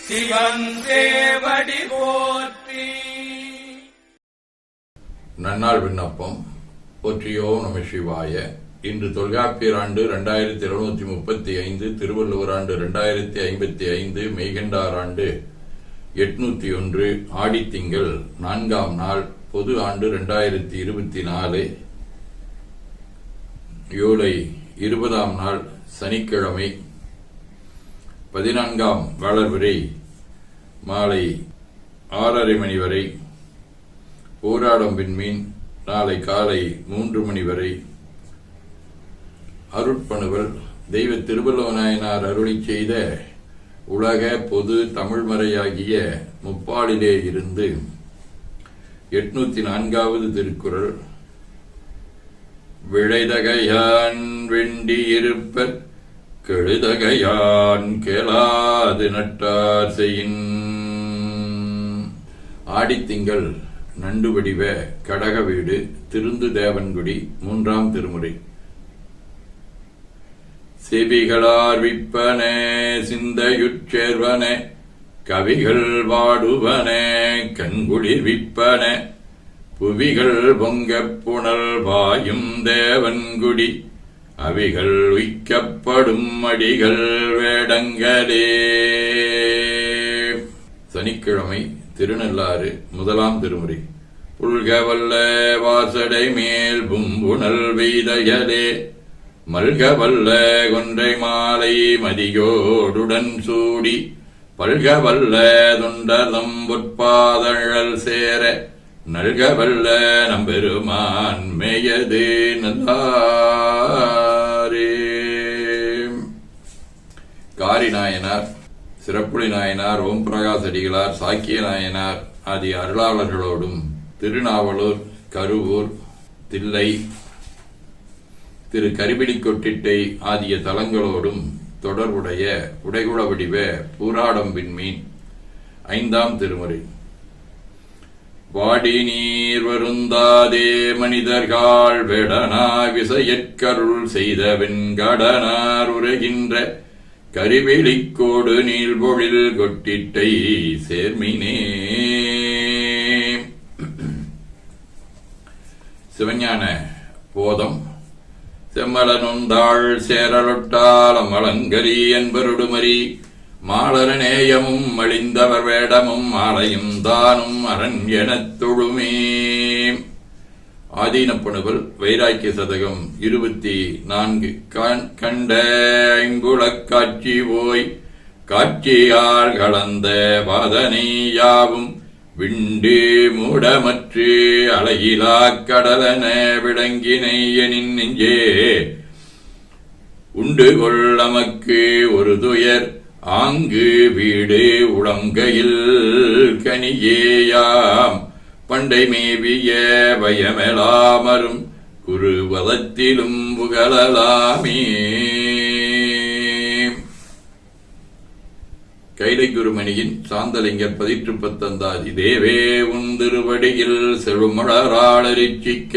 சிவன் சேவடி போற்றி. நன்னாள் விண்ணப்பம். போற்றியோ நம சிவாய. இன்று தொல்காப்பியர் ஆண்டு 2735, திருவள்ளுவர் ஆண்டு 2055, மெய்கண்டார் ஆண்டு 801, ஆடித்திங்கள் 4ஆம் நாள், பொது ஆண்டு 2024, ஜூலை 20ஆம் நாள், சனிக்கிழமை, 14ஆம் வளர்விரை மாலை 6:30 மணி வரை, போராடம் விண்மீன் நாளை காலை 3 மணி வரை. அருட்பணுவல் தெய்வ திருவள்ளுவ நாயனார் அருளிச் செய்த உலக பொது தமிழ்மறையாகிய முப்பாலிலே இருந்து 804வது திருக்குறள். விழைதகையான் வெண்டி இருப்பர் கெழுதகையான் கேளாது நட்டார் செய்யின். ஆடித்திங்கள் நண்டு வடிவ கடக வீடு, திருந்து தேவன்குடி, 3ஆம் திருமுறை. செவிகளார் விப்பன சிந்தையுட்சேர்வன கவிகள் வாடுவன கண்குளிர் விப்பன புவிகள் பொங்கப் புனல் வாயும் தேவன்குடி அவிகள் உய்க்கப்படும் அடிகள் வேடங்களே. சனிக்கிழமை, திருநள்ளாறு, 1ஆம் திருமுறை. புல்கவல்ல வாசடை மேல் பும்புணல் வெய்தயலே மல்கவல்ல கொன்றை மாலை மதியோடுடன் சூடி பல்கவல்ல தொண்டர்தம் பொற்பாதழல் சேர நல்கவல்ல நம்பெருமான் மேயது நல்லாரே. காரி நாயனார், சிறப்புலி நாயனார், ஓம் பிரகாஷ் அடிகளார், சாக்கிய நாயனார் ஆதி அருளாளர்களோடும் திருநாவலூர், கருவூர், தில்லை, திரு கரிபிடிக்கொட்டிட்டை ஆகிய தலங்களோடும் தொடர்புடைய உடைகுள வடிவ பூராடம் விண்மீன் 5ஆம் திருமுறை. வாடி நீர் வருந்தாதே மனிதர்கள் வேடனா விசையற்கருள் செய்த வெண்கடனார் உரைகின்ற கரிவிழிக்கோடு நீள்பொழில் கொட்டிட்டை சேர்மினே. சிவஞான போதம். செம்மலனுந்தாள் சேரலொட்டால் அம்மலங்கரி என்பருடுமரி மாலரநேயமும் மழிந்தவர் வேடமும் மாலையும் தானும் அரண் எனத் தொழுமே. ஆதீனப்பணுவல் வைராக்கிய சதகம் 24. கண்ட ஐம்புலக் காட்சி போய் காட்சியால் கலந்த வாதனை யாவும் விண்டு மூடமற்று அழகிலா கடலன விளங்கினை எனின் நெஞ்சே உண்டு கொள் நமக்கு ஒரு துயர் ஆங்கு வீடு உளங்கையில் கனியேயாம் பண்டை மேவிய பயமெலாமரும் குருவதத்திலும் புகழலாமே. கைலை குருமணியின் சாந்தலிங்கர் 19 தேவே உன் திருவடியில் செழுமலராளரிச்சிக்க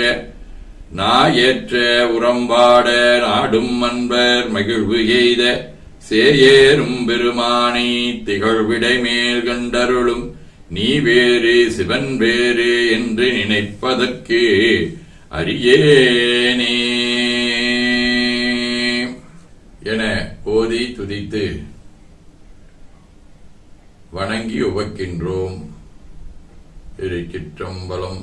நாயேற்ற உரம்பாட நாடும் அன்பர் மகிழ்வு எய்த சேயேறும் பெருமானை திகழ்விடை மேல் கண்டருளும் நீ வேறு சிவன் வேறு என்று நினைப்பதற்கு அறியேனே என ஓதி துதித்து வணங்கி உவக்கின்றோம். திருச்சிற்றம்பலம்.